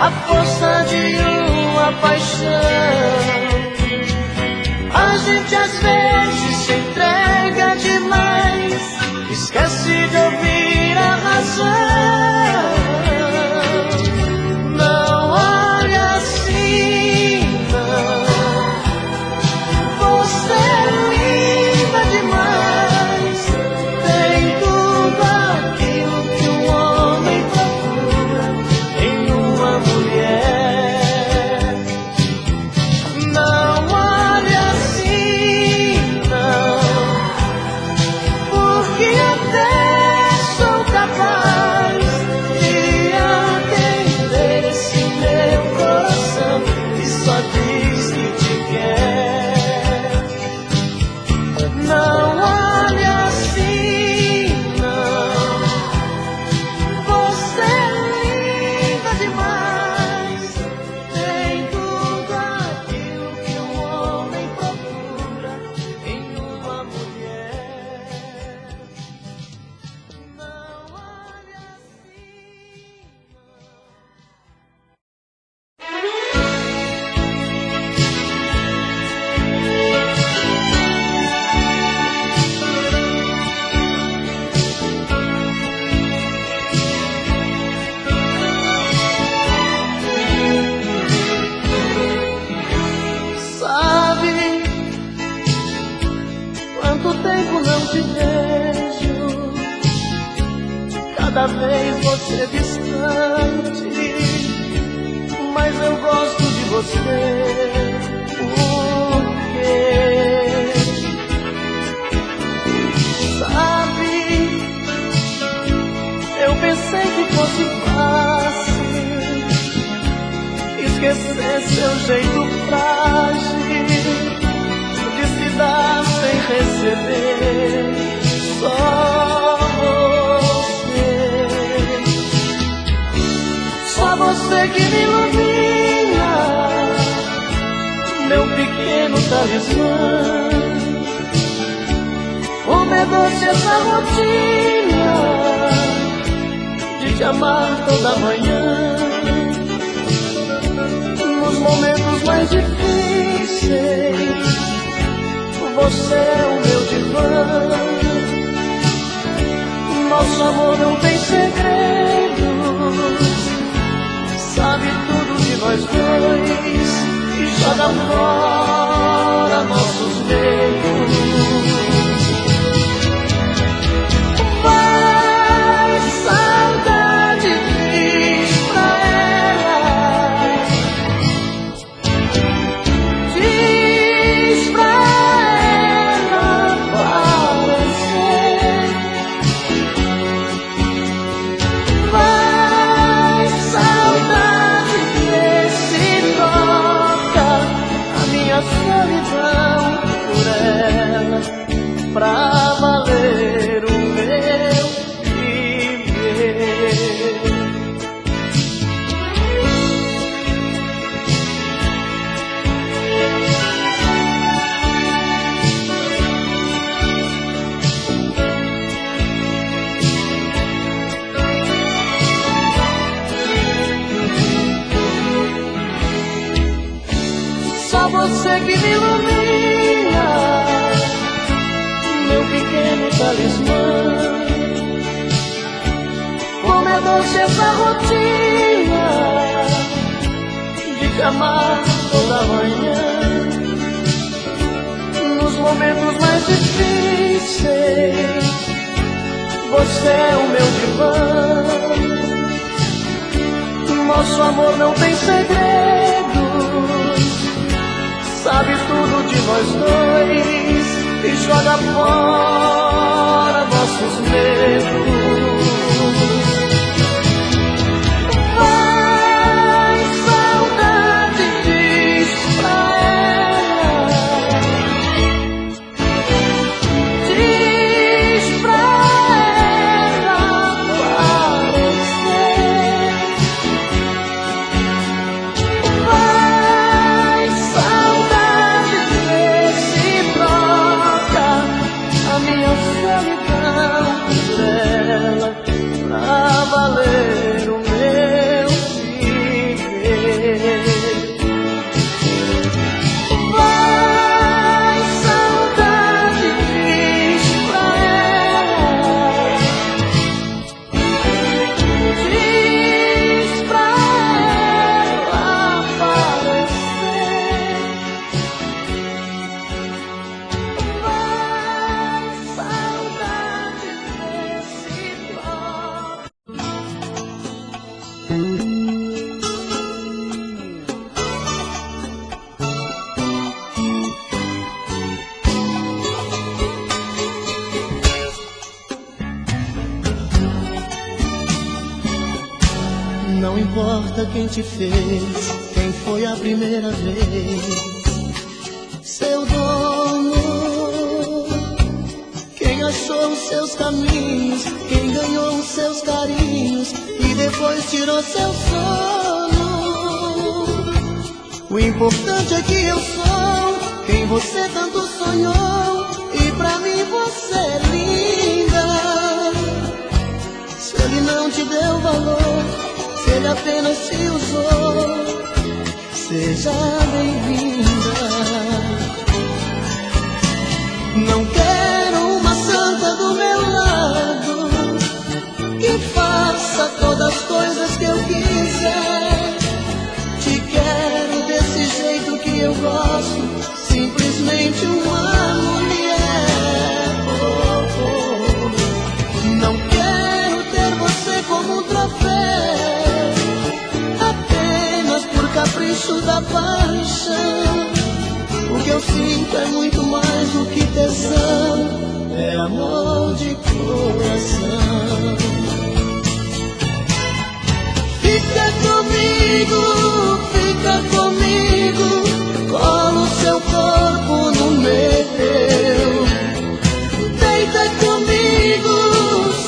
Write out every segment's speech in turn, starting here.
a força de uma paixão. A gente às vezes se entrega demais, esquece de ouvir a razão. Não olhe assim, não. Você é linda demais, tem tudo aquilo que um homem procura em uma mulher. Não olhe assim, não, porque até sou capaz de atender esse meu coração que só diz que te quer. Não olhe assim, não. Você é linda demais, tem tudo aquilo que um homem procura em uma mulher. Não olhe assim, sabe quanto tempo não te vejo, cada vez você distante, mas eu gosto de você. Por quê? Sabe, eu pensei que fosse fácil esquecer seu jeito frágil de se dar sem receber. Só você que me ilumina, meu pequeno talismã. Como é doce essa rotina de te amar toda manhã. Nos momentos mais difíceis, você é o meu divã. Nosso amor não tem segredos, sabe tudo de nós dois e joga fora nossos medos. Vai, saudade, diz pra ela, diz pra ela aparecer. Vai, saudade, vê se troca a minha solidão por ela, pra valer o meu viver. Só você que me ilumina, meu pequeno talismã. Como é doce essa rotina de te amar toda manhã. Nos momentos mais difíceis, você é o meu divã. Nosso amor não tem segredos, sabe tudo de nós dois e joga fora nossos medos. Vai, saudade, diz pra ela, diz pra ela aparecer. Vai, saudade, vê se troca a importa quem te fez, quem foi a primeira vez. Seu dono, quem achou os seus caminhos, quem ganhou os seus carinhos e depois tirou seu sono. O importante é que eu sou quem você tanto sonhou, e pra mim você é linda. Se ele não te deu valor, se ele apenas te usou, seja bem-vinda. Não quero uma santa do meu lado que faça todas as coisas que eu quiser. Te quero desse jeito que eu gosto, simplesmente uma mulher. Não quero ter você como um troféu, apenas por capricho da paixão. O que eu sinto é muito mais do que tesão, é amor de coração. Fica comigo, colo seu corpo no meu. Deita comigo,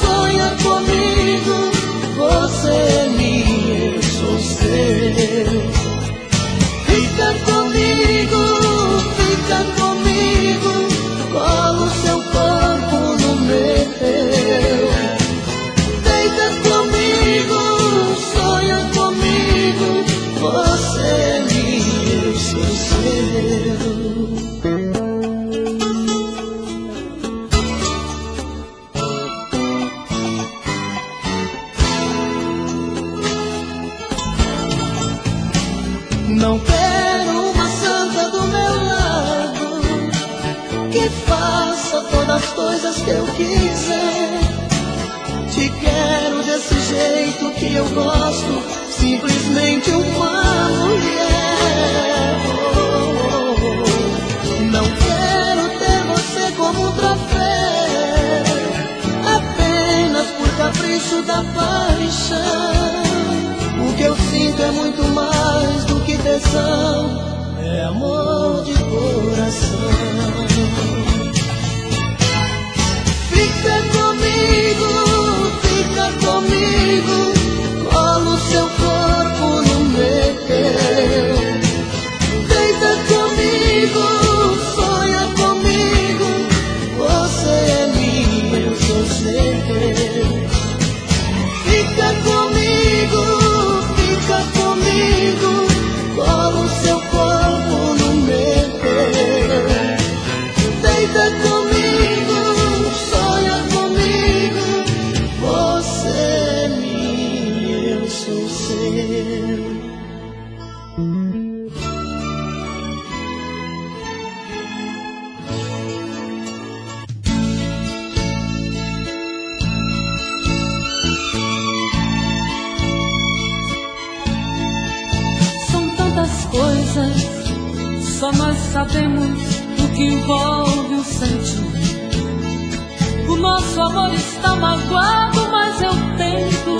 sonha comigo, você é minha, eu sou seu. Fica comigo, colo seu corpo no meu. Deita comigo, sonha comigo, você é minha, eu sou seu. Não quero uma santa do meu lado que faça todas as coisas que eu quiser. Te quero desse jeito que eu gosto, simplesmente uma mulher. Não quero ter você como um troféu, apenas por capricho da paixão. O que eu sinto é muito mais do que tesão, é amor de coração. Fica comigo, colo seu corpo no meu. Deita comigo, sonha comigo, você é minha, eu sou seu. Fica comigo, colo seu corpo no meu. Deita comigo, sonha comigo, você é minha, eu sou seu. Coisas, só nós sabemos o que envolve o sentir. O nosso amor está magoado, mas eu tento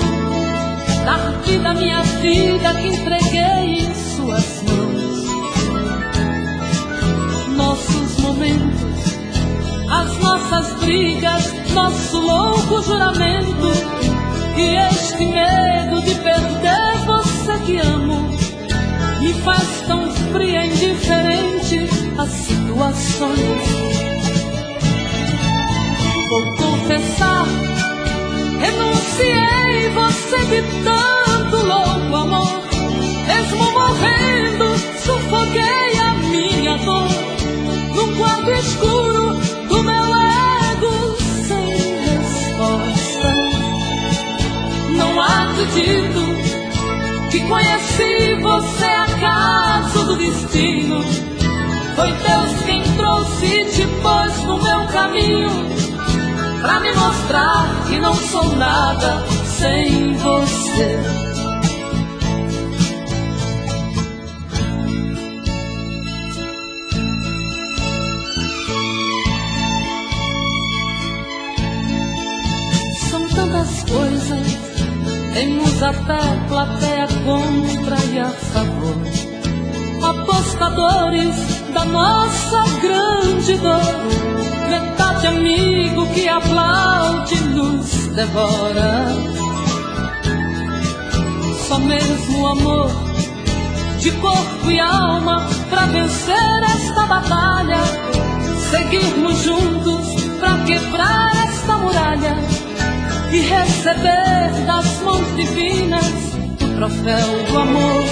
dar vida à minha vida que entreguei em suas mãos. Nossos momentos, as nossas brigas, nosso louco juramento e este medo de perder você que amo me faz tão fria e indiferente às situações. Vou confessar, renunciei você de tanto louco amor. Mesmo morrendo, sufoquei a minha dor num quarto escuro do meu ego sem resposta. Não acredito que conheci você acaso do destino. Foi Deus quem trouxe e te pôs no meu caminho, pra me mostrar que não sou nada sem você. São tantas coisas, temos até plateia contra e a favor, apostadores da nossa grande dor, metade amigo que aplaude nos devora. Só mesmo amor de corpo e alma pra vencer esta batalha, seguirmos juntos pra quebrar esta muralha e receber das mãos divinas o troféu do amor.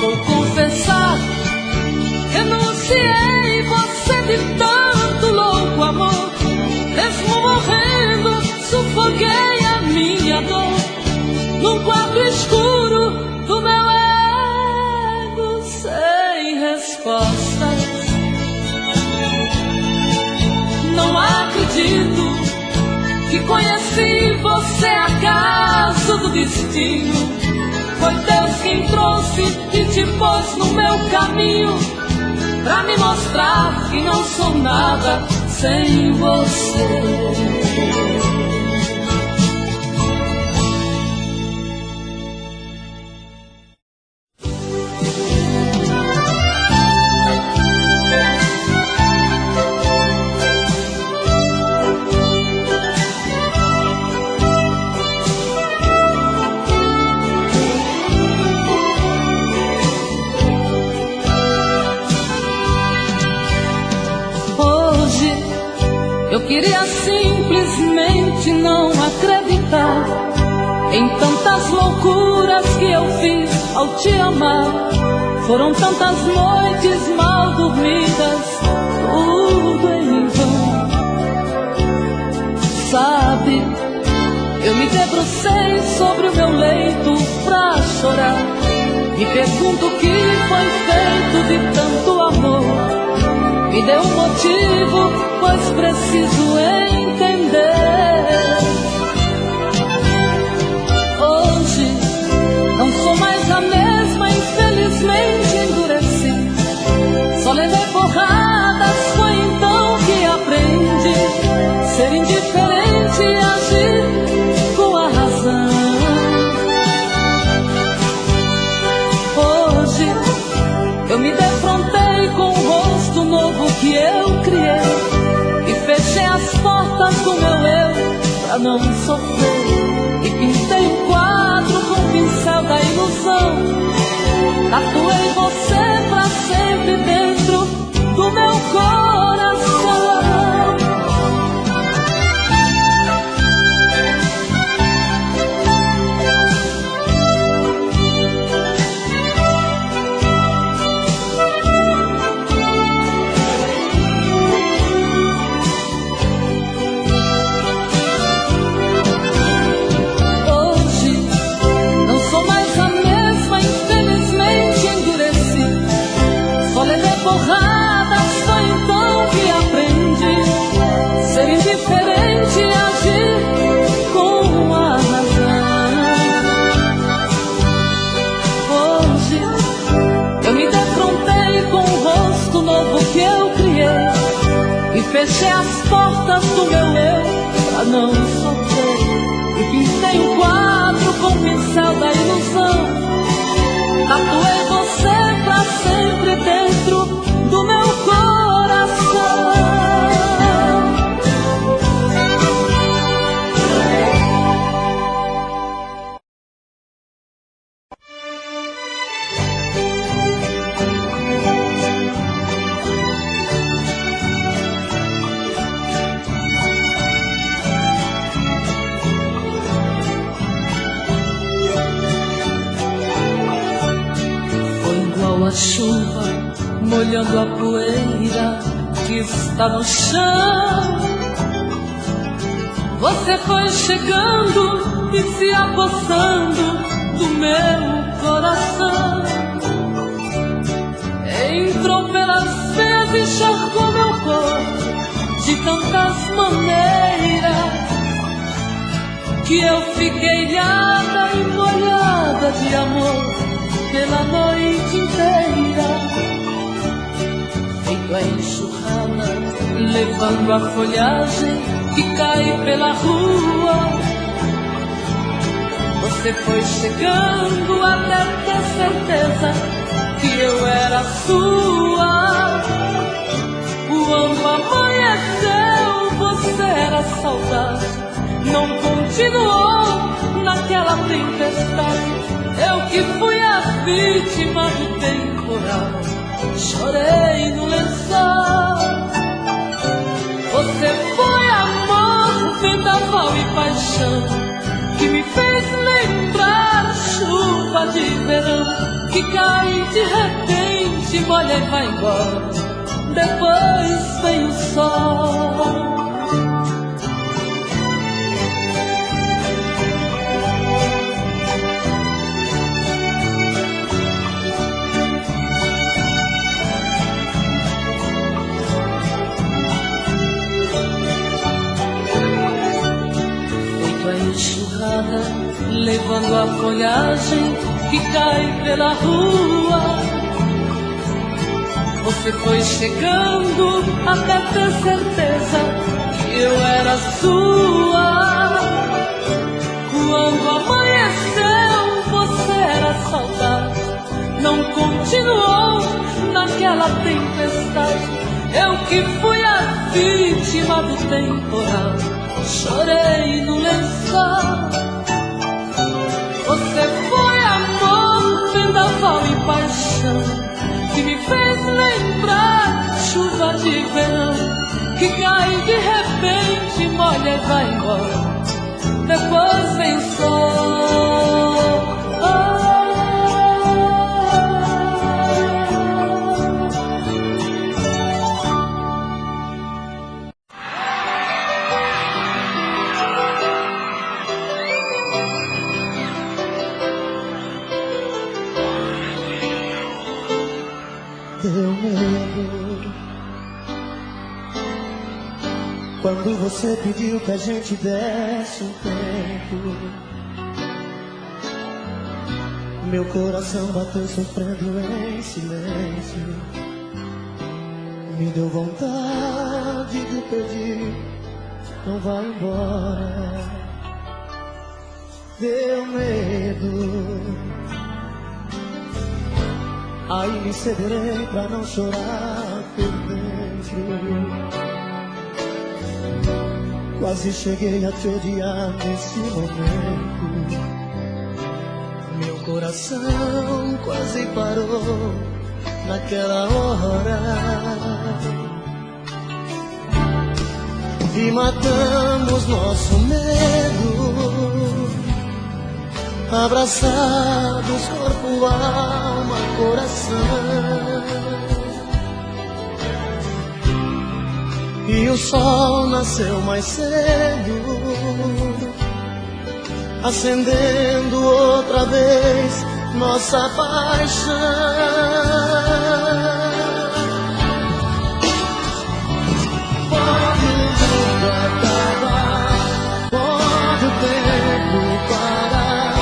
Vou confessar, renunciei você de tanto louco amor, mesmo morrendo sufoquei a minha dor num quarto escuro do meu ego sem respostas. Não acredito que conheci você acaso do destino. Foi Deus quem trouxe e te pôs no meu caminho pra me mostrar que não sou nada sem você. Eu queria simplesmente não acreditar em tantas loucuras que eu fiz ao te amar. Foram tantas noites mal dormidas, tudo em vão. Sabe, eu me debrucei sobre o meu leito pra chorar. Me pergunto o que foi feito de tanto amor. Me dê um motivo, pois preciso entender. Hoje não sou mais a mesma, infelizmente endureci. Só levei porradas, foi então que aprendi ser indiferente e agir com a razão. Hoje eu me defrontei com o rosto novo que eu criei e fechei as portas do meu eu pra não sofrer. E pintei um quadro com o pincel da ilusão. Tatuei você pra sempre dentro do meu coração. Porradas, foi então que aprendi ser indiferente e agir com a razão. Hoje eu me defrontei com o rosto novo que eu criei e fechei as portas do meu eu pra não sofrer. E pintei um quadro com o pincel da ilusão. Tatuei você pra sempre dentro do meu coração. Foi igual a chuva molhando a poeira que está no chão. Você foi chegando e se apossando do meu coração. Entrou pelas veias e encharcou meu corpo de tantas maneiras que eu fiquei ilhada e molhada de amor pela noite inteira. Feito a enxurrada, levando a folhagem que cai pela rua. Você foi chegando até ter certeza que eu era sua. Quando amanheceu, você era saudade. Não continuou naquela tempestade. Eu que fui a vítima do temporal, chorei no lençol. Você foi amor, vendaval e paixão, que me fez lembrar chuva de verão, que cai de repente, molha e vai embora. Depois vem o sol. Feito a enxurrada, levando a folhagem que cai pela rua. Você foi chegando até ter certeza que eu era sua. Quando amanheceu, você era saudade. Não continuou naquela tempestade. Eu que fui a vítima do temporal, chorei no lençol. Você foi amor, vendaval e paixão, que me fez lembrar chuva de verão, que cai de repente, molha e vai embora. Depois vem o sol. Deu medo quando você pediu que a gente desse um tempo. Meu coração bateu sofrendo em silêncio. Me deu vontade de pedir, não vá embora. Deu medo, aí me cederei pra não chorar por dentro. Quase cheguei a te odiar nesse momento. Meu coração quase parou naquela hora. E matamos nosso medo, abraçados, corpo, alma, coração. E o sol nasceu mais cedo, acendendo outra vez nossa paixão. Pode o mundo acabar, pode o tempo parar,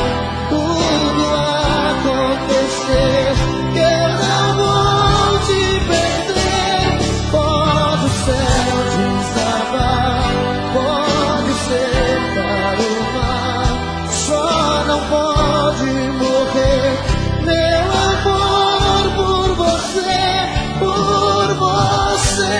que eu não vou te perder. Pode o céu desabar, pode secar o mar, só não pode morrer meu amor por você, por você.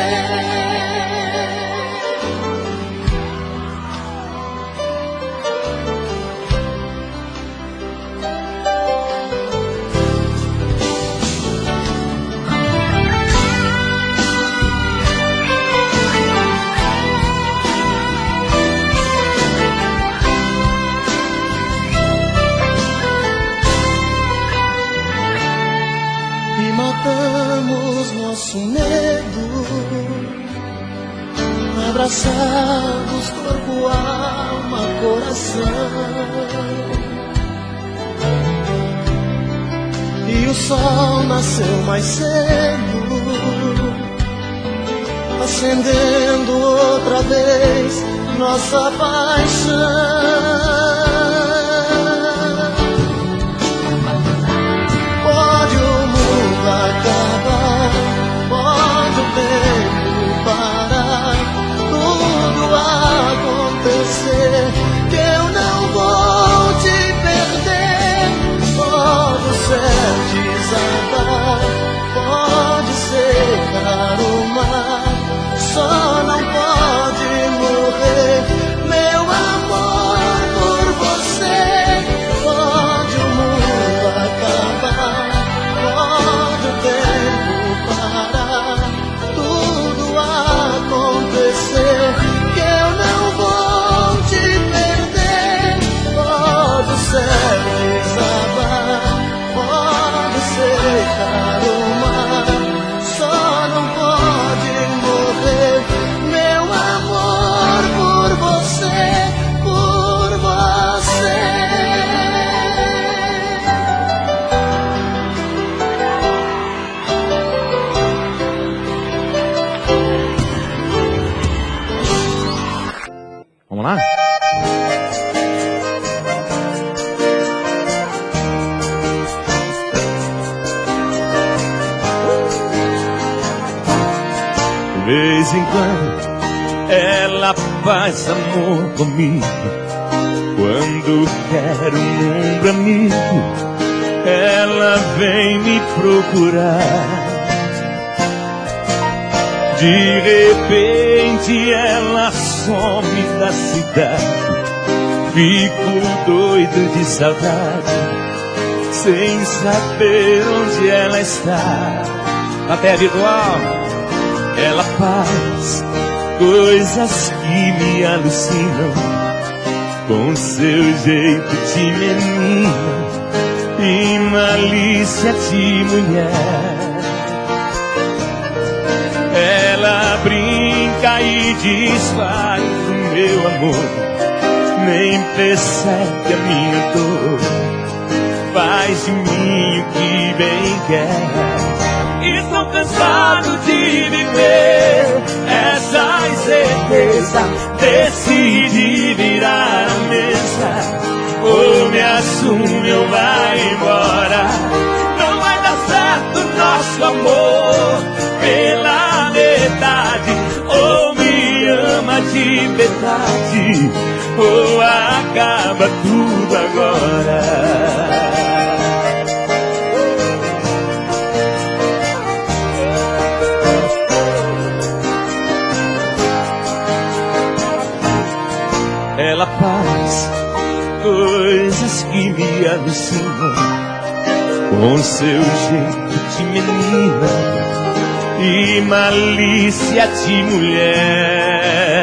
Matamos nosso medo, abraçados, corpo, alma, coração. E o sol nasceu mais cedo, acendendo outra vez nossa paixão. Acabar, pode o tempo parar, tudo acontecer, que eu não vou te perder. só não pode morrer. Meu amor, por você pode o mundo acabar, pode o tempo parar, tudo acontecer, que eu não vou te perder. Pode o céu desabar, pode secar o mar, só não pode morrer. Meu amor, por você, por você. Vamos lá? De vez em quando ela faz amor comigo. Quando quer um ombro amigo, ela vem me procurar. De repente ela some da cidade. Fico doido de saudade, sem saber onde ela está. Plateia virtual. Ela faz coisas que me alucinam, com seu jeito de menina e malícia de mulher. Ela brinca e desfaz o meu amor, nem percebe a minha dor, faz de mim o que bem quer. Estou cansado de viver essa incerteza, decidi virar a mesa, ou me assume ou vai embora. Não vai dar certo nosso amor pela metade, ou me ama de verdade, ou acaba tudo agora. Ela faz coisas que me alucinam, com seu jeito de menina e malícia de mulher.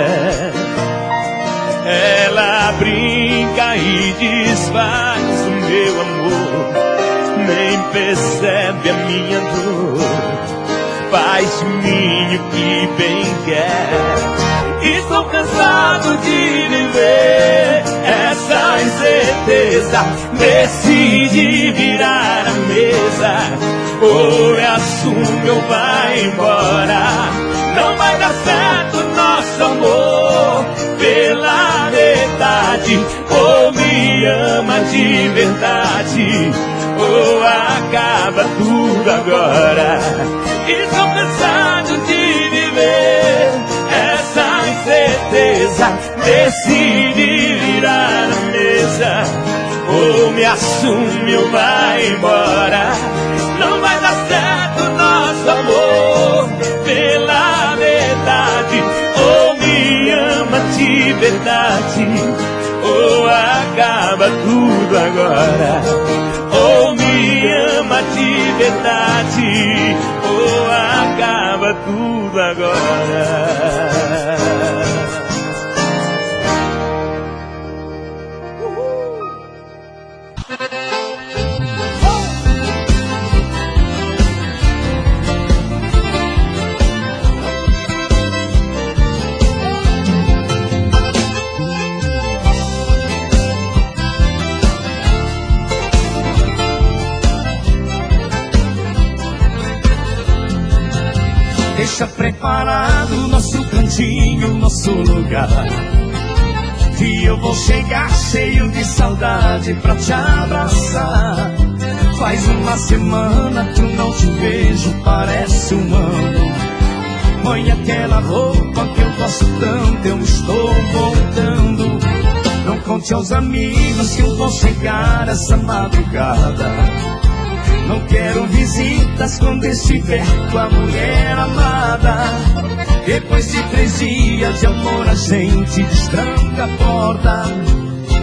Ela brinca e desfaz o meu amor, nem percebe a minha dor, faz de mim o que bem quer. Estou cansado de viver essa incerteza, decidi virar a mesa, ou me assume ou vai embora. Não vai dar certo nosso amor pela metade, ou me ama de verdade, ou acaba tudo agora. Estou cansado de viver essa incerteza, decidi virar a mesa, ou me assume ou vai embora. Não vai dar certo nosso amor pela metade, ou me ama de verdade, ou acaba tudo agora. Ou me ama de verdade, ou acaba tudo agora. Deixa preparado nosso cantinho, nosso lugar, que eu vou chegar cheio de saudade pra te abraçar. Faz uma semana que eu não te vejo, parece um ano. Põe aquela roupa que eu gosto tanto, eu estou voltando. Não conte aos amigos que eu vou chegar essa madrugada. Não quero visitas quando estiver com a mulher amada. Depois de 3 dias de amor a gente destranca a porta.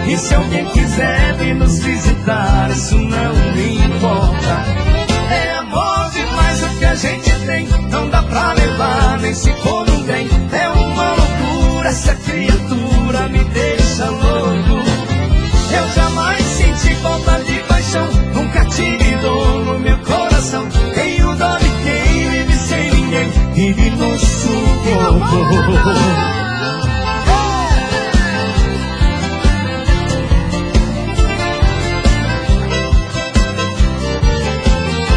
E se alguém quiser vir nos visitar, isso não me importa. É amor demais o que a gente tem, não dá pra levar, nem se for um trem. É uma loucura, essa criatura me deixa louco. Eu jamais senti falta de paixão, nunca tive dor no meu coração. Tenho dó de quem vive sem ninguém, vive no sufoco.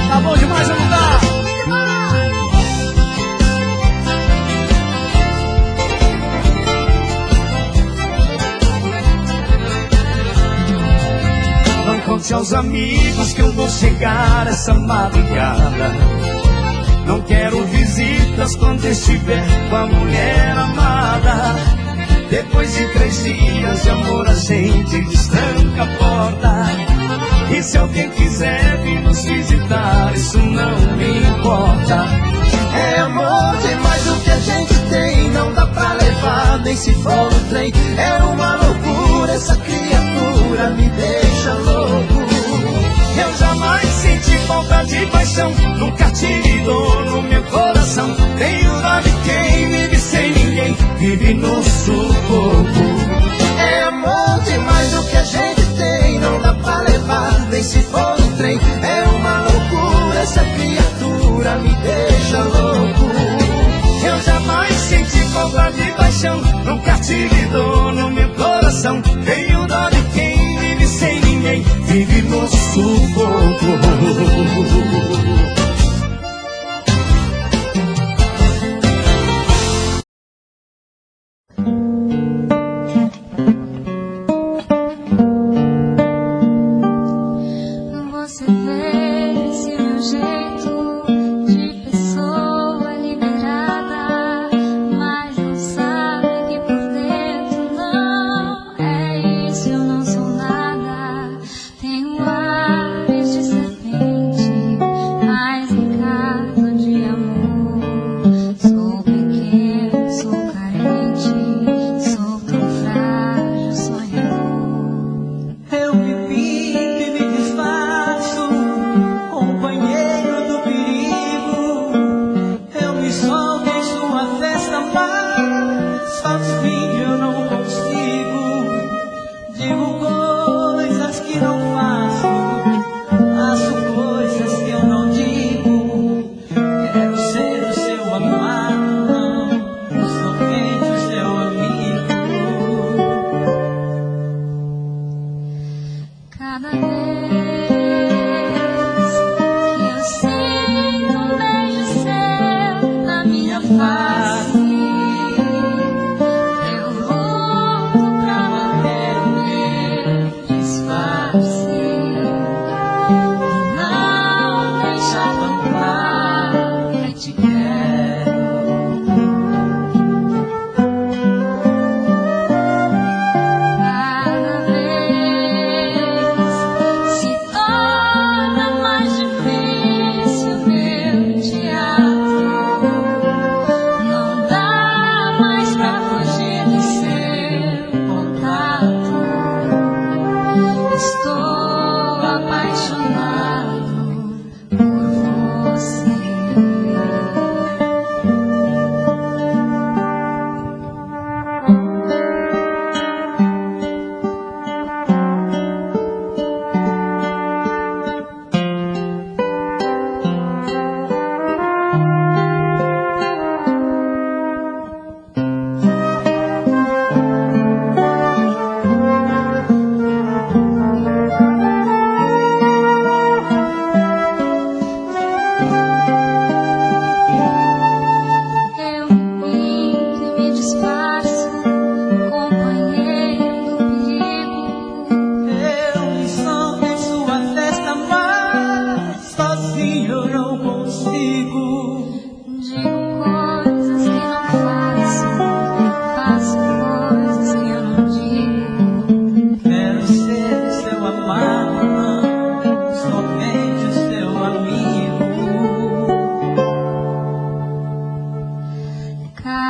Tá bom demais, não dá? Não conte aos amigos que eu vou chegar essa madrugada. Não quero visitas quando estiver com a mulher amada. Depois de 3 dias de amor a gente destranca a porta. E se alguém quiser vir nos visitar, isso não me importa. É amor demais o que a gente tem, não dá pra levar, nem se for um trem. É uma loucura, essa criatura me deixa louco. Eu jamais senti falta de paixão, nunca tive dor no meu coração. Tenho dó de quem vive sem ninguém, vive no sufoco. É amor demais o que a gente tem, não dá pra levar, nem se for um trem. É uma loucura, essa criatura me deixa louco. Eu jamais senti falta de paixão, nunca tive dor no meu coração. Tenho dó de quem vive sem ninguém, vive no sufoco. Você vê esse meu jeito de pessoa liberada, mas não sabe que por dentro não é isso, eu não sou nada. Tenho ares de serpente, mas em caso de amor sou pequeno, sou carente, sou tão frágil, sonhador. Eu me pinto e me disfarço, companheiro do perigo. Eu me solto em sua festa, mas sozinho eu não consigo. Digo coisas que não faço, faço coisas que eu não digo. Quero ser o seu amado, somente o seu amigo. Cada vez que eu sinto um beijo seu na minha face, eu luto pra manter o meu disfarce e não deixar tão claro que te quero. Cada vez se torna mais difícil meu teatro. Não dá mais pra fugir do seu contato. Estou apaixonado por você. Eu pinto e me disfarço, companheiro do perigo. Eu me solto em sua festa, mas sozinho eu não consigo. Digo coisas que não faço, faço coisas que eu não digo. Quero ser o seu amado, somente o seu amigo. Cada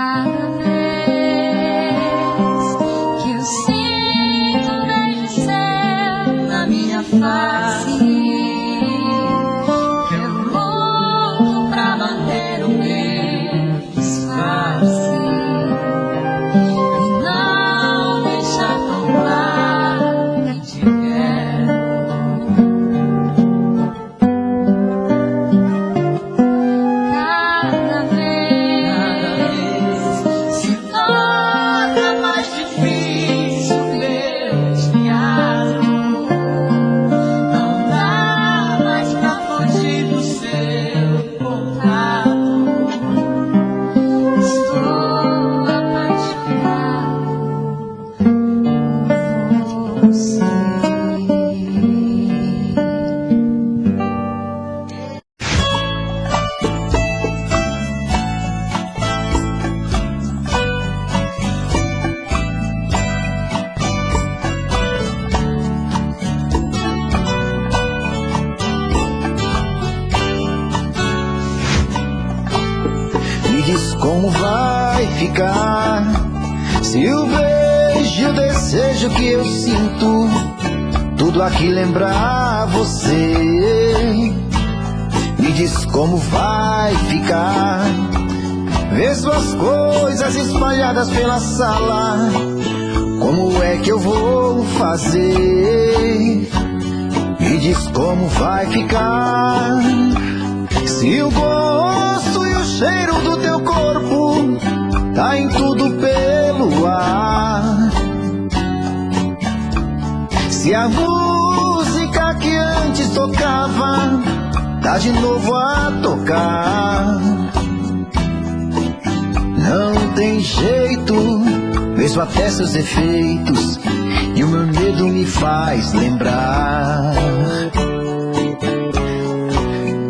diz como vai ficar. Se o beijo e o desejo que eu sinto, tudo aqui lembrar você. Me diz como vai ficar. Vê suas coisas espalhadas pela sala, como é que eu vou fazer? Me diz como vai ficar. Se o gosto e o cheiro do teu corpo tá em tudo pelo ar. Se a música que antes tocava tá de novo a tocar. Não tem jeito, vejo até seus efeitos, e o meu medo me faz lembrar.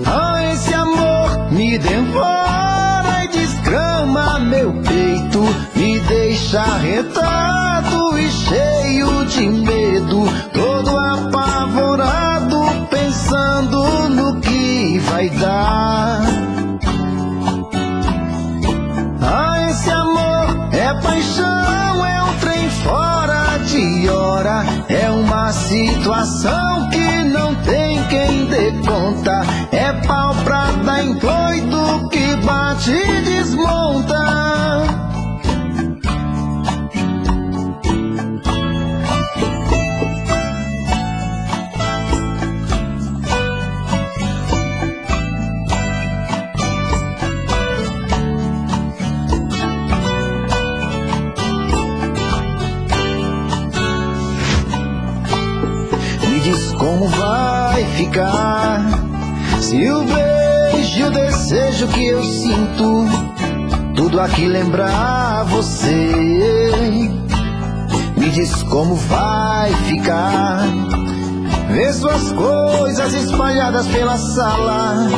Ah, esse amor me devora e desgrama meu peito, me deixa arretado e cheio de medo, todo apavorado, pensando no que vai dar. Ah, esse amor é paixão, é um trem fora de hora, é uma situação que não tem quem dê conta, é pau pra dar em doido que bate e desmonta. Como vai ficar? Se o beijo e o desejo que eu sinto, tudo aqui lembrar você. Me diz como vai ficar. Vê suas coisas espalhadas pela sala,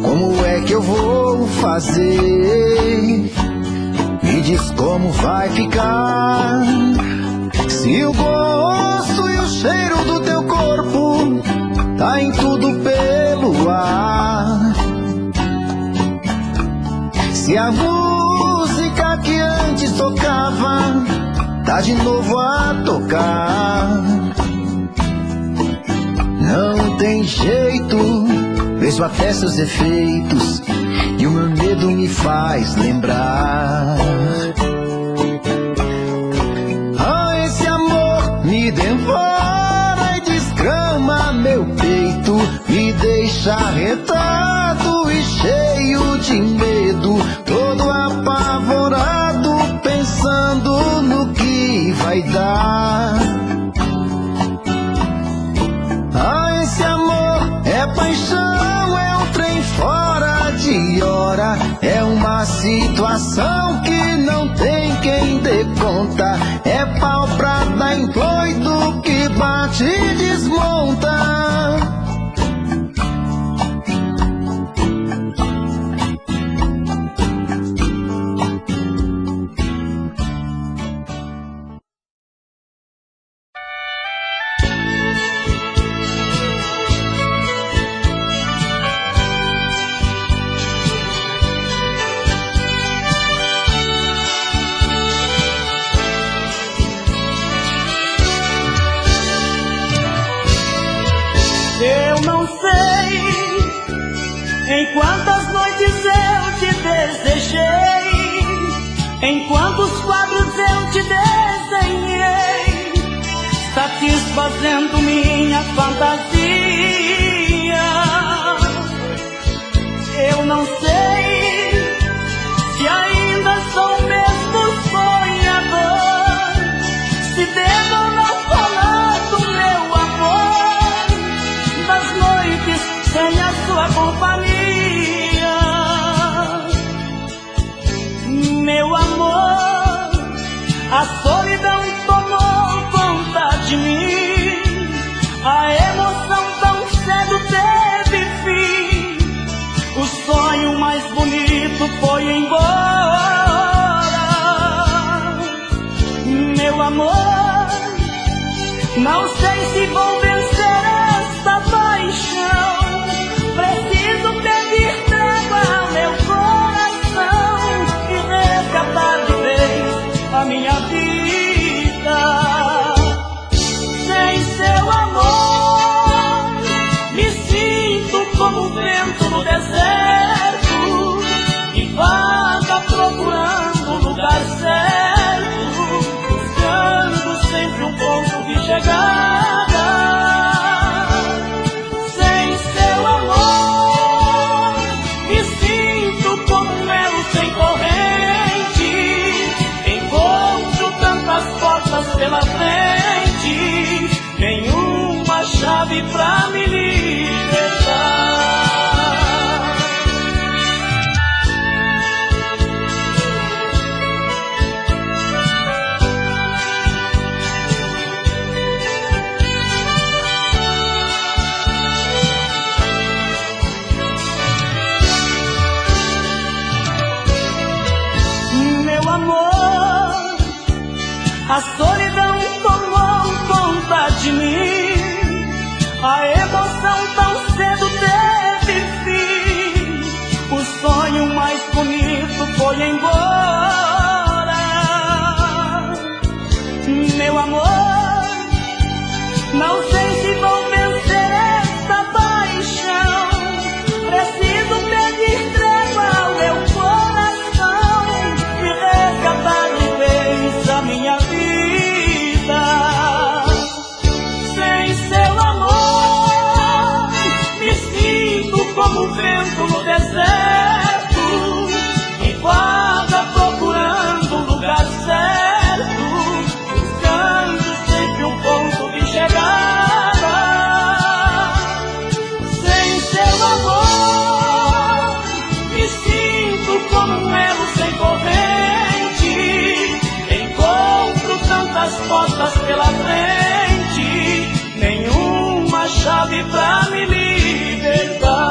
como é que eu vou fazer? Me diz como vai ficar. Se o gosto e o cheiro do teu corpo tá em tudo pelo ar. Se a música que antes tocava tá de novo a tocar. Não tem jeito, vejo até seus efeitos, e o meu medo me faz lembrar. Me devora e desgrama meu peito, me deixa arretado e cheio de medo, todo apavorado, pensando no que vai dar. Ah, esse amor é paixão, é um trem fora de hora, é uma situação que não tem quem dê conta, é pau pra dar em doido que bate e desmonta. Em quantas noites eu te desejei, em quantos quadros eu te desenhei, satisfazendo minha fantasia. Eu não sei se ainda sou o mesmo sonhador, se devo ou não falar do meu amor, das noites sem a sua companhia. Meu amor, a solidão tomou conta de mim, a emoção tão cedo teve fim, o sonho mais bonito foi embora. Meu amor, não sei se vou vencer esta paixão, preciso pedir trégua ao meu coração. A solidão tomou conta de mim, a emoção tão cedo teve fim, o sonho mais bonito foi embora. Meu amor, não sei se vou vencer esta paixão, preciso pedir trégua ao meu coração e resgatar de vez a minha vida. Sem seu amor, me sinto como um vento no deserto, que vaga procurando um lugar certo, buscando sempre um ponto de chegada. Sem seu amor, me sinto como um elo sem corrente, encontro tantas portas pela frente, nenhuma chave pra me libertar.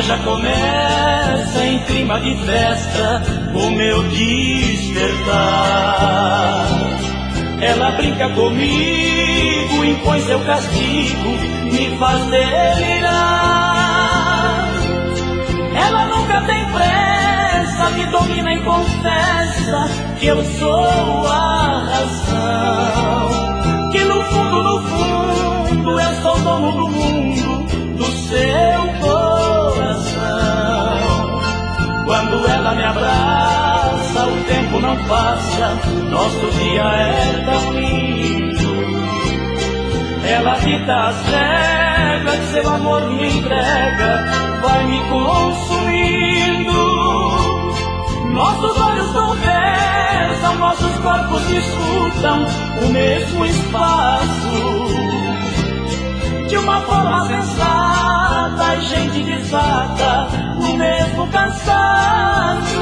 Já começa em clima de festa o meu despertar. Ela brinca comigo, impõe seu castigo, me faz delirar. Ela nunca tem pressa, me domina e confessa que eu sou a razão, que no fundo eu sou dono do mundo, do seu coração. Quando ela me abraça, o tempo não passa, nosso dia é tão lindo. Ela dita as regras, seu amor me entrega, vai me consumindo. Nossos olhos conversam, nossos corpos disputam o mesmo espaço. De uma forma sensata, a gente desata no mesmo cansaço.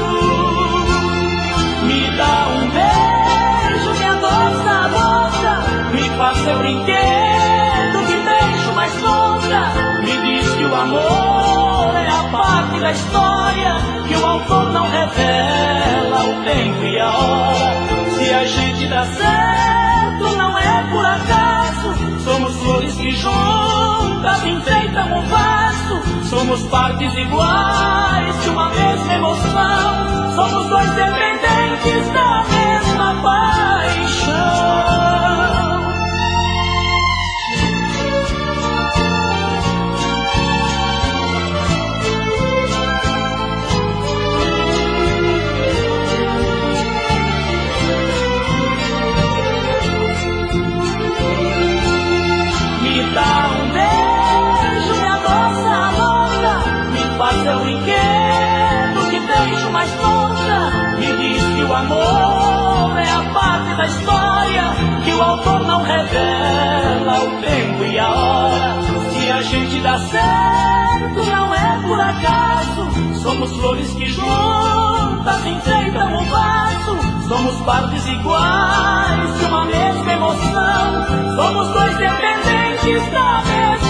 Me dá um beijo, me adoça a boca, me faz seu brinquedo, me deixo mais louca. Me diz que o amor é a parte da história que o autor não revela o tempo e a hora. Se a gente dá certo, não é por acaso. Somos flores que juntas enfeitam o vaso. Somos partes iguais de uma mesma emoção. Somos dois dependentes da mesma paixão. Dá um beijo, me adoça a boca, me faz seu brinquedo, que deixo mais louca. Me diz que o amor é a parte da história que o autor não revela o tempo e a hora. Se a gente dá certo, não é por acaso. Somos flores que juntas enfeitam o vaso. Somos partes iguais de uma mesma emoção. Somos dois dependentes da mesma